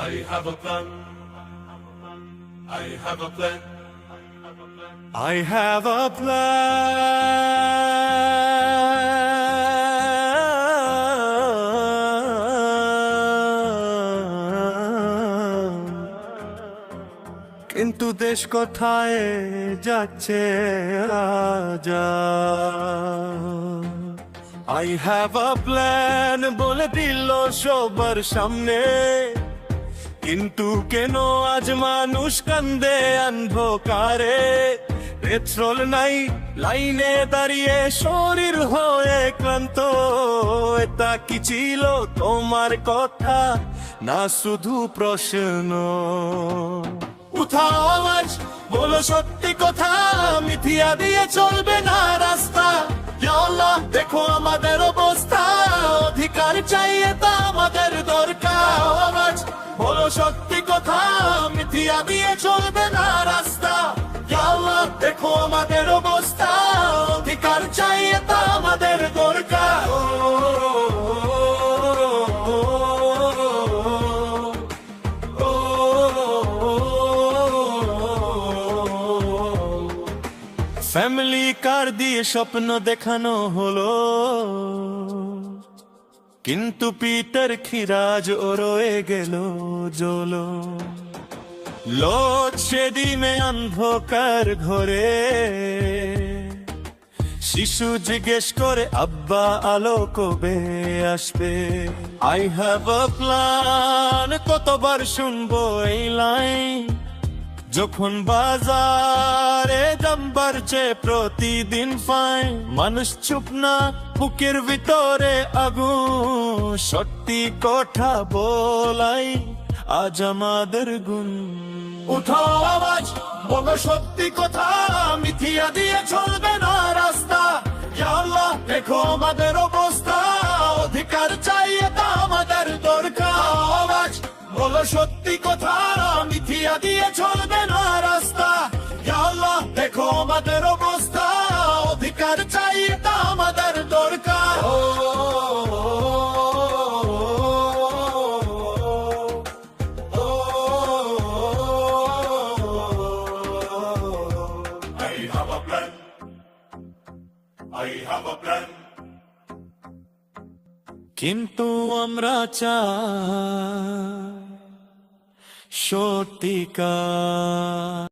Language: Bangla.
I have a plan. I have a plan. I have a plan, কিন্তু দেশ কোথায় যাচ্ছে রাজা। I have a plan বলে দিল সবার সামনে, কিন্তু কেন আজ মানুষ কান্দে অন্ধকারে। পেট্রোল নাই, লাইনে দাঁড়িয়ে শরীর হয়ে ক্লান্ত। এটা কি ছিল তোমার কথা না শুধু প্রশ্ন? উঠাও আওয়াজ, বলো সত্যি কথা, মিথিয়া দিয়ে চলবে না রাস্তা। ইয়া আল্লাহ, দেখো আমাদের অবস্থা, অধিকার চাই এটা আমাদের দরকার। আওয়াজ, বলো সত্যি কথা, মিথিয়া দিয়ে চলবে না রাস্তা। ইয়া আল্লাহ, দেখো আমাদের অবস্থা, অধিকার চাই এটা আমাদের দরকার। ফ্যামিলি কার দিয়ে স্বপ্ন দেখানো হলো, কিন্তু পিটার খিরাজ ও রয়ে গেল জলো। লোডশেডিংয়ে অন্ধকার ঘরে শিশু জিজ্ঞেস করে আব্বা আলো কবে আসবে। I have a plan, কতবার শুনবো এই লাইন, যখন বাজারে দাম বাড়ছে প্রতিদিন ফাইন। মানুষ চুপ না, বুকের ভিতরে আগুন, সত্যি কথা বলাই আজ আমাদের গুণ। উঠাও আওয়াজ, বলো সত্যি কথা, মিথিয়া দিয়ে চলবে না রাস্তা। ইয়া আল্লাহ, দেখো আমাদের অবস্থা, অধিকার চাই এটা আমাদের দরকার। আওয়াজ, বলো সত্যি কথা, মিথিয়া দিয়ে চলবে না রাস্তা। ইয়া আল্লাহ, দেখো আমাদের অবস্থা, অধিকার চাই এটা আমাদের দরকার। I have a plan. I have a plan. কিন্তু আমরা চাই সত্যিকার।